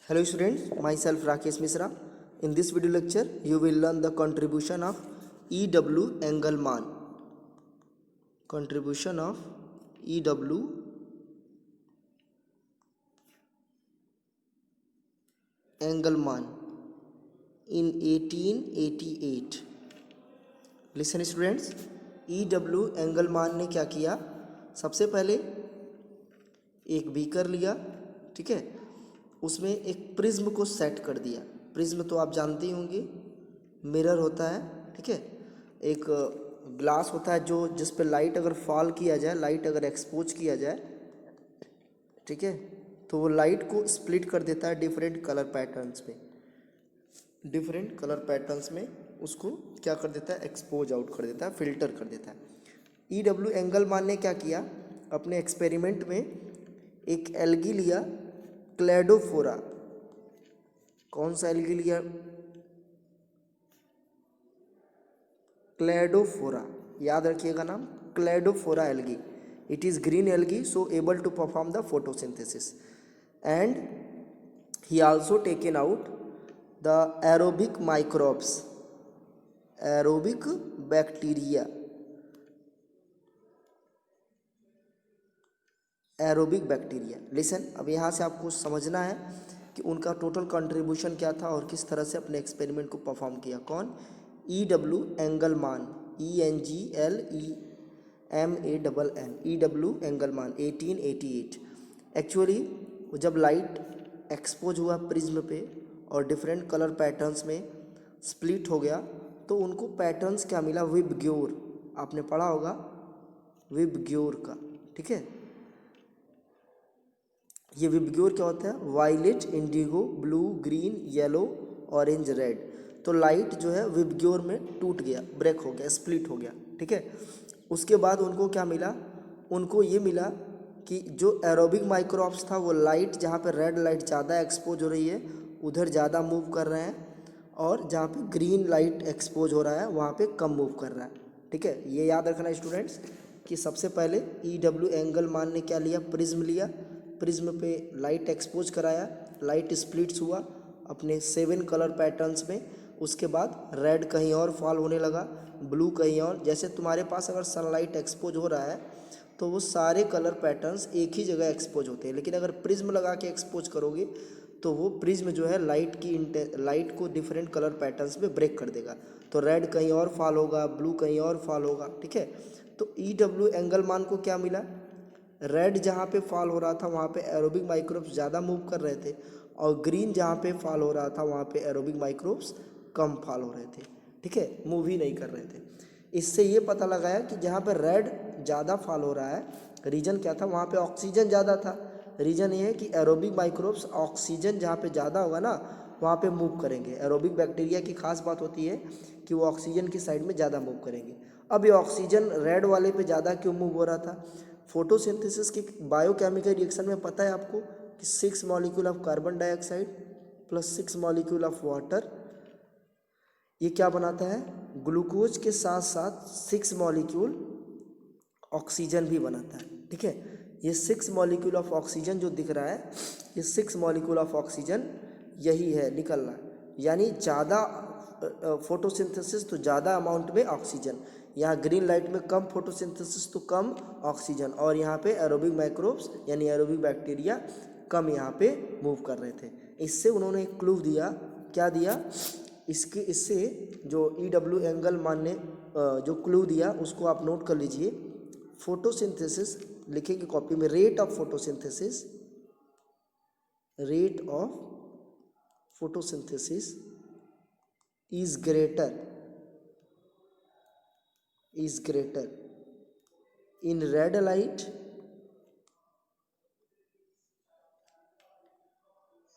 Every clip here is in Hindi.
Hello students, myself Rakesh Misra. In this video lecture, you will learn the contribution of E.W. Engelmann. Contribution of E.W. Engelmann in 1888. Listen students, E.W. Engelmann ने क्या किया? सबसे पहले एक बीकर लिया, ठीक है, उसमें एक प्रिज्म को सेट कर दिया। प्रिज्म तो आप जानते ही होंगे, मिरर होता है, ठीक है, एक ग्लास होता है जो जिस पे लाइट अगर फॉल किया जाए, लाइट अगर एक्सपोज किया जाए, ठीक है, तो वो लाइट को स्प्लिट कर देता है डिफरेंट कलर पैटर्न्स में। डिफरेंट कलर पैटर्न्स में उसको क्या कर देता है, एक्सपोज आउट कर देता है, फिल्टर कर देता है। E.W. एंगलमान ने क्या किया, अपने एक्सपेरिमेंट में एक एल्गी लिया, क्लेडोफोरा। कौन सा एल्गी लिया? क्लेडोफोरा, याद रखिएगा नाम, Cladophora algae. It is green algae, so able to perform the photosynthesis, and he also taken out the aerobic microbes, aerobic bacteria, aerobic bacteria. Listen, अब यहाँ से आपको समझना है कि उनका टोटल कंट्रीब्यूशन क्या था और किस तरह से अपने एक्सपेरिमेंट को परफॉर्म किया। कौन? E.W. एंगलमान, ENGLEMANN, E.W. एंगलमान 1888। एक्चुअली जब लाइट एक्सपोज हुआ प्रिज्म पे और डिफरेंट कलर पैटर्न्स में स्प्लिट हो गया, तो उनको पैटर्न्स क्या मिला? विबग्योर। आपने पढ़ा होगा विबग्योर का, ठीक है। ये विबग्योर क्या होता है? Violet, indigo, blue, green, yellow, orange, red. तो लाइट जो है विबग्योर में टूट गया, ब्रेक हो गया, स्प्लिट हो गया, ठीक है। उसके बाद उनको क्या मिला? उनको ये मिला कि जो एरोबिक माइक्रोब्स था वो लाइट, जहाँ पे रेड लाइट ज़्यादा एक्सपोज हो रही है उधर ज़्यादा मूव कर रहे हैं, और जहाँ पे ग्रीन लाइट एक्सपोज हो रहा है वहाँ पे कम मूव कर रहा है, ठीक है। ये याद रखना स्टूडेंट्स कि सबसे पहले E.W. एंगलमान ने क्या लिया? प्रिज्म लिया, प्रिज्म पे लाइट एक्सपोज कराया, लाइट स्प्लिट्स हुआ अपने 7 कलर पैटर्न्स में। उसके बाद रेड कहीं और फॉल होने लगा, ब्लू कहीं और। जैसे तुम्हारे पास अगर सनलाइट एक्सपोज हो रहा है तो वो सारे कलर पैटर्न्स एक ही जगह एक्सपोज होते हैं, लेकिन अगर प्रिज्म लगा के एक्सपोज करोगे तो वो प्रिज्म जो है लाइट को डिफरेंट कलर पैटर्न्स में ब्रेक कर देगा। तो रेड कहीं और फॉल होगा, ब्लू कहीं और फॉल होगा, ठीक है। तो E.W. एंगलमान को क्या मिला? रेड जहाँ पे फॉल हो रहा था वहाँ पे एरोबिक माइक्रोब्स ज़्यादा मूव कर रहे थे, और ग्रीन जहाँ पे फॉल हो रहा था वहाँ पे एरोबिक माइक्रोब्स कम फॉल हो रहे थे, ठीक है, मूव ही नहीं कर रहे थे। इससे ये पता लगाया कि जहाँ पे रेड ज़्यादा फॉल हो रहा है, रीजन क्या था? वहाँ पे ऑक्सीजन ज़्यादा था। रीजन ये है कि एरोबिक माइक्रोब्स ऑक्सीजन जहाँ पे ज़्यादा होगा ना वहाँ पे मूव करेंगे। एरोबिक बैक्टीरिया की खास बात होती है कि वो ऑक्सीजन की साइड में ज़्यादा मूव करेंगे। अब ये ऑक्सीजन रेड वाले पे ज़्यादा क्यों मूव हो रहा था? फोटोसिंथेसिस के बायोकेमिकल रिएक्शन में पता है आपको कि 6 molecule of carbon dioxide plus 6 molecule of water, ये क्या बनाता है? ग्लूकोज के साथ साथ 6 मॉलिक्यूल ऑक्सीजन भी बनाता है, ठीक है। ये 6 मॉलिक्यूल ऑफ ऑक्सीजन जो दिख रहा है, ये 6 मॉलिक्यूल ऑफ ऑक्सीजन यही है निकल रहा है, यानी ज़्यादा फोटोसिंथेसिस तो ज़्यादा अमाउंट में ऑक्सीजन। यहाँ ग्रीन लाइट में कम फोटोसिंथेसिस तो कम ऑक्सीजन, और यहाँ पे एरोबिक माइक्रोब्स यानी एरोबिक बैक्टीरिया कम यहाँ पे मूव कर रहे थे। इससे उन्होंने एक क्लू दिया। क्या दिया? इससे जो E.W. एंगलमान ने जो क्लू दिया उसको आप नोट कर लीजिए। फोटोसिंथेसिस लिखेंगे कॉपी में, rate of photosynthesis, rate of photosynthesis is greater in red light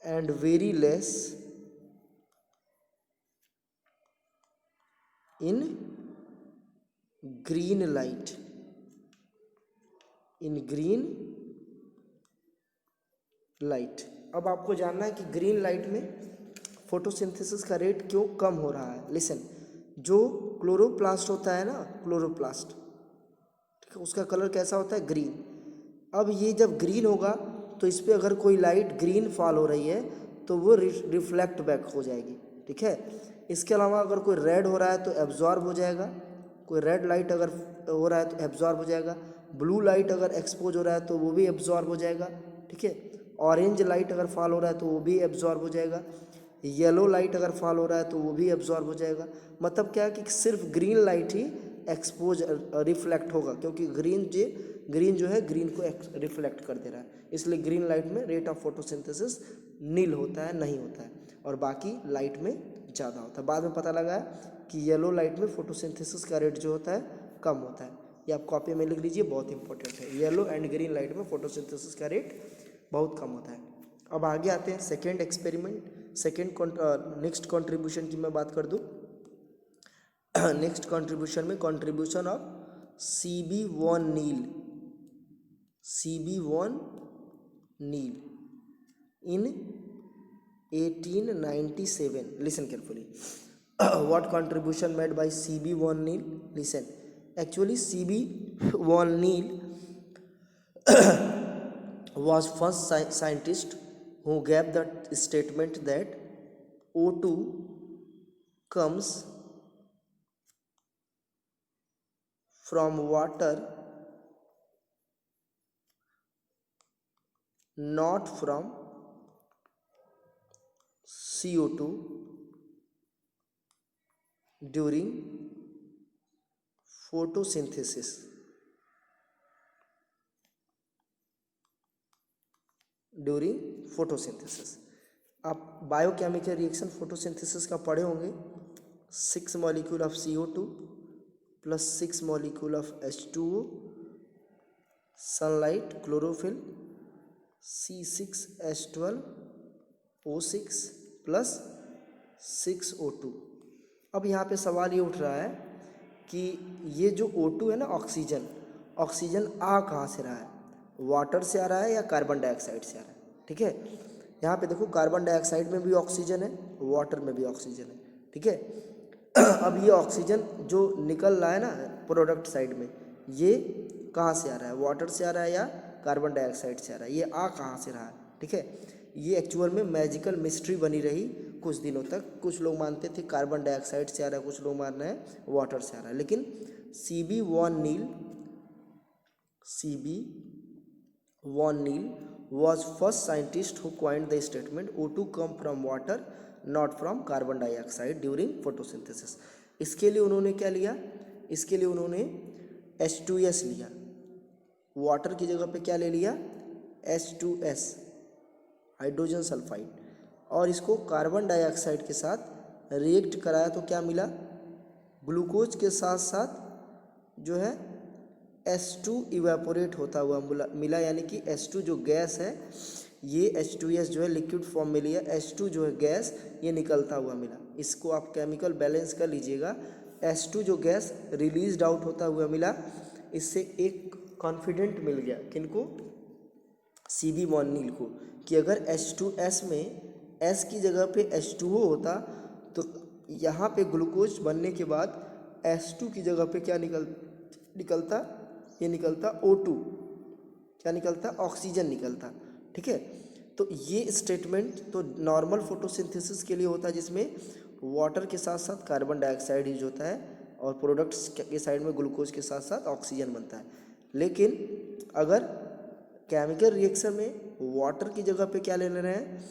and very less in green light, in green light. अब आपको जानना है कि ग्रीन लाइट में फोटोसिंथेसिस का रेट क्यों कम हो रहा है। लिसन, जो क्लोरोप्लास्ट होता है ना, क्लोरोप्लास्ट, ठीक है, उसका कलर कैसा होता है? ग्रीन। अब ये जब ग्रीन होगा तो इस पर अगर कोई लाइट ग्रीन फॉल हो रही है तो वो रिफ्लेक्ट बैक हो जाएगी, ठीक है। इसके अलावा अगर कोई रेड हो रहा है तो एब्जॉर्ब हो जाएगा, कोई रेड लाइट अगर हो रहा है तो एब्जॉर्ब हो जाएगा, ब्लू लाइट अगर एक्सपोज हो रहा है तो वो भी एब्जॉर्ब हो जाएगा, ठीक है। ऑरेंज लाइट अगर फॉल हो रहा है तो वो भी एब्जॉर्ब हो जाएगा, येलो लाइट अगर फॉल हो रहा है तो वो भी एब्जॉर्ब हो जाएगा। मतलब क्या है कि सिर्फ ग्रीन लाइट ही एक्सपोज रिफ्लेक्ट होगा, क्योंकि ग्रीन जो है ग्रीन को रिफ्लेक्ट कर दे रहा है, इसलिए ग्रीन लाइट में रेट ऑफ फोटोसिंथेसिस नील होता है, नहीं होता है, और बाकी लाइट में ज़्यादा होता है। बाद में पता लगा कि येलो लाइट में फोटोसिंथेसिस का रेट जो होता है कम होता है। ये आप कॉपी में लिख लीजिए, बहुत इंपॉर्टेंट है। येलो एंड ग्रीन लाइट में फोटोसिंथेसिस का रेट बहुत कम होता है। अब आगे आते हैं सेकेंड एक्सपेरिमेंट, नेक्स्ट कंट्रीब्यूशन की मैं बात कर दूँ। नेक्स्ट कंट्रीब्यूशन में contribution of CB van Niel in 1897. Listen carefully. What contribution made by CB von Neil? Listen. Actually, CB von Neil was first scientist who gave the statement that O2 comes from water, not from CO2 during photosynthesis. आप बायोकेमिकल रिएक्शन फोटोसिंथेसिस का पढ़े होंगे। 6 molecule of CO2 plus 6 molecule of H2O, sunlight, chlorophyll, C6H12O6 plus 6O2। अब यहाँ पे सवाल ये उठ रहा है कि ये जो O2 है ना, ऑक्सीजन आ कहाँ से रहा है, वाटर से आ रहा है या कार्बन डाइऑक्साइड से आ रहा है, ठीक है। यहाँ पे देखो कार्बन डाइऑक्साइड में भी ऑक्सीजन है, वाटर में भी ऑक्सीजन है, ठीक है। अब ये ऑक्सीजन जो निकल रहा है ना प्रोडक्ट साइड में, ये कहाँ से आ रहा है, वाटर से आ रहा है या कार्बन डाइऑक्साइड से आ रहा है, ये आ कहाँ से रहा है, ठीक है। ये एक्चुअल में मैजिकल मिस्ट्री बनी रही कुछ दिनों तक। कुछ लोग मानते थे कार्बन डाइऑक्साइड से आ रहा है, कुछ लोग मान रहे हैं वाटर से आ रहा है, लेकिन CB van Niel was first scientist who coined the statement O2 come from water not from carbon dioxide during photosynthesis. इसके लिए उन्होंने क्या लिया, इसके लिए उन्होंने H2S लिया, वाटर की जगह पे क्या ले लिया, H2S हाइड्रोजन सल्फाइड, और इसको कार्बन डाइऑक्साइड के साथ रिएक्ट कराया तो क्या मिला, ग्लूकोज के साथ साथ जो है H2 इवेपोरेट होता हुआ मिला, यानी कि H2 जो गैस है, ये H2S जो है लिक्विड फॉर्म में लिया, H2 जो है गैस ये निकलता हुआ मिला। इसको आप केमिकल बैलेंस कर लीजिएगा, H2 जो गैस रिलीज्ड आउट होता हुआ मिला, इससे एक कॉन्फिडेंट मिल गया किनको, CB वॉन नील को, कि अगर H2S में S की जगह पे H2O होता तो यहाँ पे ग्लूकोज बनने के बाद H2 की जगह पे क्या निकलता, ये निकलता O2, क्या निकलता, ऑक्सीजन निकलता, ठीक है। तो ये स्टेटमेंट तो नॉर्मल फोटोसिंथेसिस के लिए होता है, जिसमें वाटर के साथ साथ कार्बन डाइऑक्साइड यूज होता है और प्रोडक्ट्स के साइड में ग्लूकोज के साथ साथ ऑक्सीजन बनता है। लेकिन अगर केमिकल रिएक्शन में वाटर की जगह पे क्या ले रहे हैं,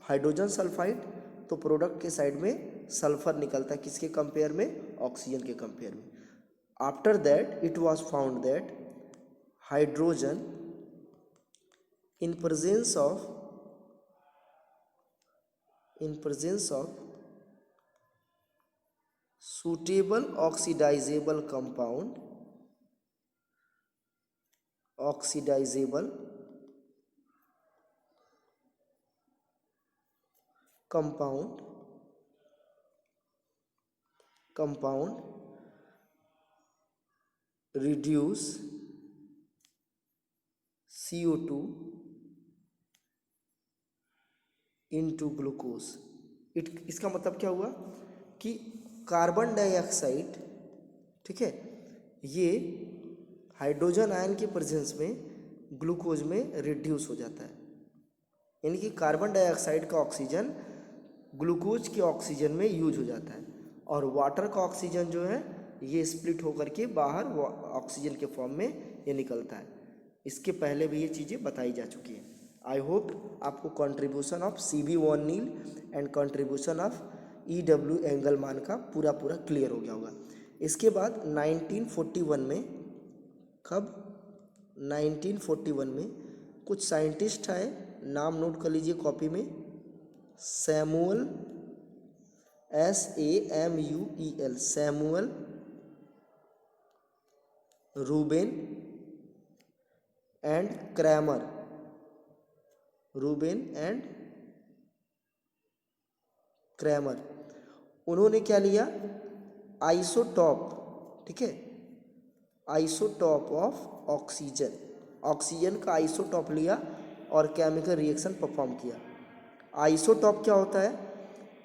हाइड्रोजन सल्फाइड, तो प्रोडक्ट के साइड में सल्फर निकलता है, किसके कंपेयर में, ऑक्सीजन के कंपेयर में। After that it was found that hydrogen in presence of suitable oxidizable compound reduce CO2 into glucose. इसका मतलब क्या हुआ कि कार्बन डाइऑक्साइड, ठीक है, ये हाइड्रोजन आयन के प्रेजेंस में ग्लूकोज में रिड्यूस हो जाता है, यानी कि कार्बन डाइऑक्साइड का ऑक्सीजन ग्लूकोज के ऑक्सीजन में यूज हो जाता है, और वाटर का ऑक्सीजन जो है ये स्प्लिट होकर के बाहर ऑक्सीजन के फॉर्म में ये निकलता है। इसके पहले भी ये चीज़ें बताई जा चुकी हैं। आई होप आपको contribution of CB van Niel and contribution of EW Engelmann का पूरा क्लियर हो गया होगा। इसके बाद 1941 में, कब, 1941 में कुछ साइंटिस्ट आए, नाम नोट कर लीजिए कॉपी में, Samuel, SAMUEL, Samuel Ruben and Kramer, Ruben and Kramer. उन्होंने क्या लिया, आइसोटॉप, ठीक है, आइसोटॉप ऑफ ऑक्सीजन, ऑक्सीजन का आइसोटॉप लिया और केमिकल रिएक्शन परफॉर्म किया। आइसोटॉप क्या होता है,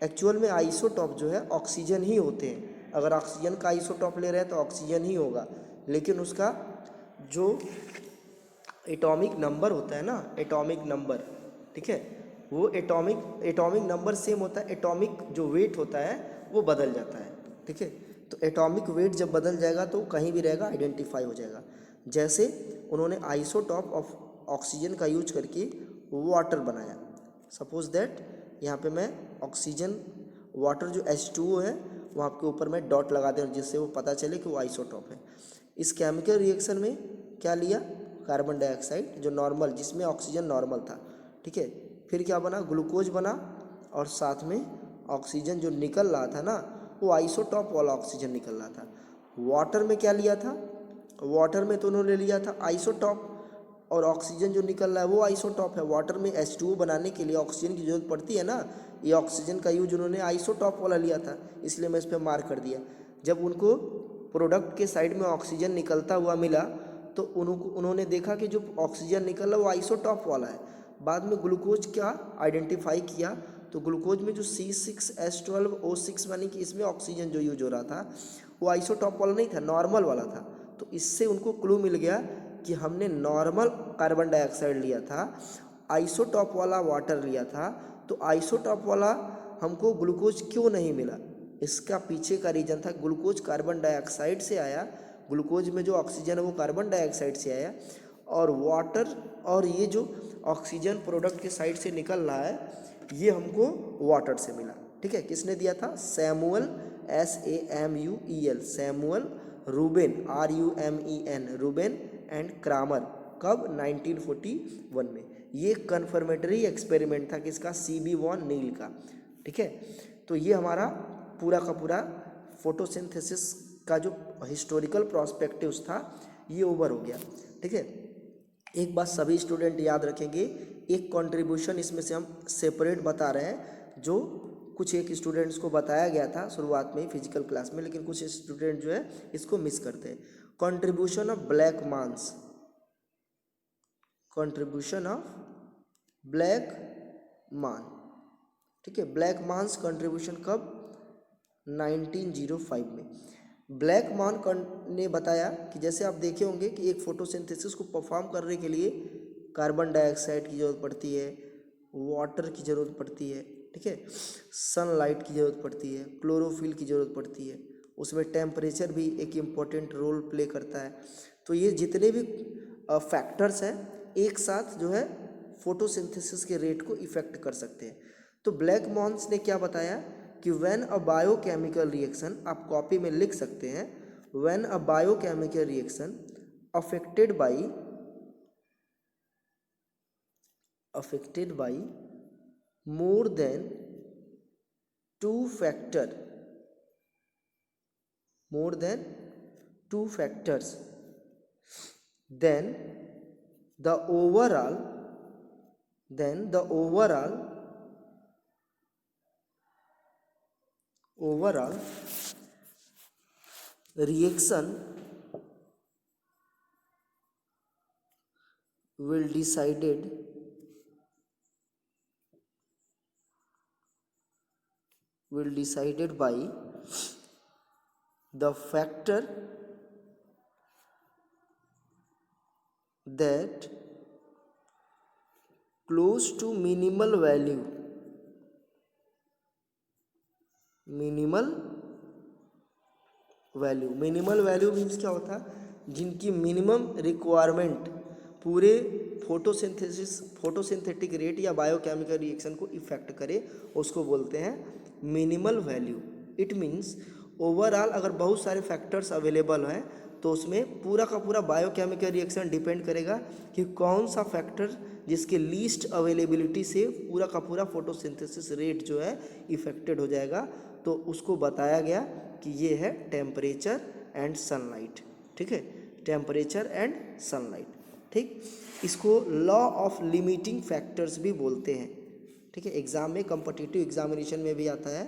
एक्चुअल में आइसोटॉप जो है ऑक्सीजन ही होते हैं। अगर ऑक्सीजन का आइसोटॉप ले रहे हैं तो ऑक्सीजन ही होगा, लेकिन उसका जो एटॉमिक नंबर होता है ना, एटॉमिक नंबर, ठीक है, वो एटॉमिक नंबर सेम होता है, एटॉमिक जो वेट होता है वो बदल जाता है, ठीक है। तो एटॉमिक वेट जब बदल जाएगा तो कहीं भी रहेगा, आइडेंटिफाई हो जाएगा। जैसे उन्होंने आइसोटॉप ऑफ ऑक्सीजन का यूज करके वाटर बनाया। सपोज दैट यहाँ पे मैं ऑक्सीजन, वाटर जो H2O है वहाँ के ऊपर मैं डॉट लगा दें जिससे वो पता चले कि वो आइसोटॉप है। इस केमिकल रिएक्शन में क्या लिया, कार्बन डाइऑक्साइड जो नॉर्मल, जिसमें ऑक्सीजन नॉर्मल था, ठीक है, फिर क्या बना, ग्लूकोज बना, और साथ में ऑक्सीजन जो निकल रहा था ना वो आइसोटॉप वाला ऑक्सीजन निकल रहा था। वाटर में क्या लिया था, वाटर में तो उन्होंने लिया था आइसोटॉप, और ऑक्सीजन जो निकल रहा है वो आइसोटॉप है। वाटर में H2O बनाने के लिए ऑक्सीजन की जरूरत पड़ती है ना, ये ऑक्सीजन का यूज उन्होंने आइसोटॉप वाला लिया था, इसलिए मैं इस पर मार्क कर दिया। जब उनको प्रोडक्ट के साइड में ऑक्सीजन निकलता हुआ मिला तो उन्होंने देखा कि जो ऑक्सीजन निकल रहा है वो आइसोटॉप वाला है। बाद में ग्लूकोज का आइडेंटिफाई किया तो ग्लूकोज में जो C6H12O6 यानी कि इसमें ऑक्सीजन जो यूज हो रहा था वो आइसोटॉप वाला नहीं था, नॉर्मल वाला था। तो इससे उनको क्लू मिल गया कि हमने नॉर्मल कार्बन डाइऑक्साइड लिया था, आइसोटॉप वाला वाटर लिया था, तो आइसोटॉप वाला हमको ग्लूकोज क्यों नहीं मिला। इसका पीछे का रीजन था, ग्लूकोज कार्बन डाइऑक्साइड से आया, ग्लूकोज में जो ऑक्सीजन है वो कार्बन डाइऑक्साइड से आया, और वाटर और ये जो ऑक्सीजन प्रोडक्ट के साइड से निकल रहा है ये हमको वाटर से मिला, ठीक है। किसने दिया था, Samuel, SAMUEL, Samuel Ruben, RUMEN, Ruben and Kramer. कब, 1941 में। ये कन्फर्मेटरी एक्सपेरिमेंट था किसका, CB वॉन नील का, ठीक है। तो ये हमारा पूरा का पूरा फोटोसिंथेसिस का जो हिस्टोरिकल प्रोस्पेक्टिव्स था ये ओवर हो गया, ठीक है। एक बात सभी स्टूडेंट याद रखेंगे, एक कंट्रीब्यूशन इसमें से हम सेपरेट बता रहे हैं, जो कुछ एक स्टूडेंट्स को बताया गया था शुरुआत में ही फिजिकल क्लास में, लेकिन कुछ स्टूडेंट जो है इसको मिस करते हैं। कंट्रीब्यूशन ऑफ ब्लैक मांस, कंट्रीब्यूशन ऑफ ब्लैक मान, ठीक है। ब्लैक मांस कंट्रीब्यूशन कब, 1905 में। ब्लैक मान ने बताया कि जैसे आप देखे होंगे कि एक फोटोसिंथेसिस को परफॉर्म करने के लिए कार्बन डाइऑक्साइड की ज़रूरत पड़ती है, वाटर की ज़रूरत पड़ती है, ठीक है, सनलाइट की ज़रूरत पड़ती है, क्लोरोफिल की ज़रूरत पड़ती है, उसमें टेम्परेचर भी एक इम्पॉर्टेंट रोल प्ले करता है। तो ये जितने भी फैक्टर्स हैं एक साथ जो है फोटोसिंथेसिस के रेट को इफ़ेक्ट कर सकते हैं। तो ब्लैक मॉन्स ने क्या बताया कि व्हेन अ बायोकेमिकल रिएक्शन, आप कॉपी में लिख सकते हैं, when a biochemical reaction affected by more than two factors, then the overall reaction will decided by the factor that close to minimal value, minimal value, minimal value means क्या होता है, जिनकी मिनिमम रिक्वायरमेंट पूरे फोटोसिंथेटिक रेट या बायोकेमिकल रिएक्शन को इफेक्ट करे, उसको बोलते हैं minimal value. It means overall अगर बहुत सारे फैक्टर्स अवेलेबल हैं तो उसमें पूरा का पूरा बायोकेमिकल रिएक्शन डिपेंड करेगा कि कौन सा फैक्टर जिसके लीस्ट अवेलेबिलिटी से पूरा का पूरा फोटोसिंथेसिस रेट जो है इफेक्टेड हो जाएगा, तो उसको बताया गया कि ये है टेम्परेचर एंड सनलाइट। ठीक है, टेम्परेचर एंड सनलाइट। ठीक, इसको लॉ ऑफ लिमिटिंग फैक्टर्स भी बोलते हैं। ठीक है, एग्जाम में, कॉम्पिटिटिव एग्जामिनेशन में भी आता है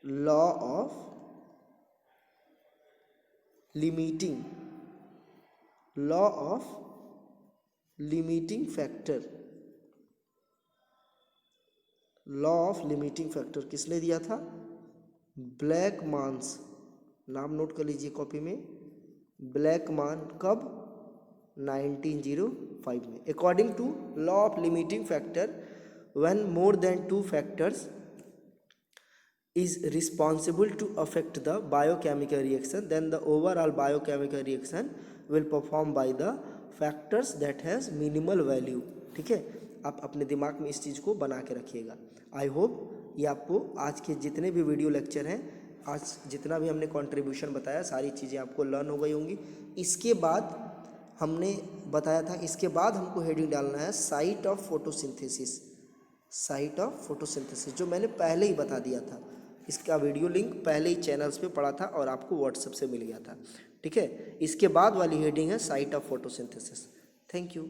law of limiting, law of limiting factor. Law of limiting factor किसने दिया था? ब्लैकमान्स, नाम नोट कर लीजिए कॉपी में, ब्लैकमान। कब? 1905 में। According to law of limiting factor, when more than 2 factors is responsible to affect the biochemical reaction, then the overall biochemical reaction will perform by the factors that has minimal value। ठीक है, आप अपने दिमाग में इस चीज़ को बना के रखिएगा। आई होप ये आपको आज के जितने भी वीडियो लेक्चर हैं, आज जितना भी हमने कंट्रीब्यूशन बताया, सारी चीज़ें आपको लर्न हो गई होंगी। इसके बाद हमने बताया था, इसके बाद हमको हेडिंग डालना है site of photosynthesis, site of photosynthesis, जो मैंने पहले ही बता दिया था। इसका वीडियो लिंक पहले ही चैनल्स पे पड़ा था और आपको व्हाट्सएप से मिल गया था। ठीक है, इसके बाद वाली हेडिंग है site of photosynthesis. Thank you.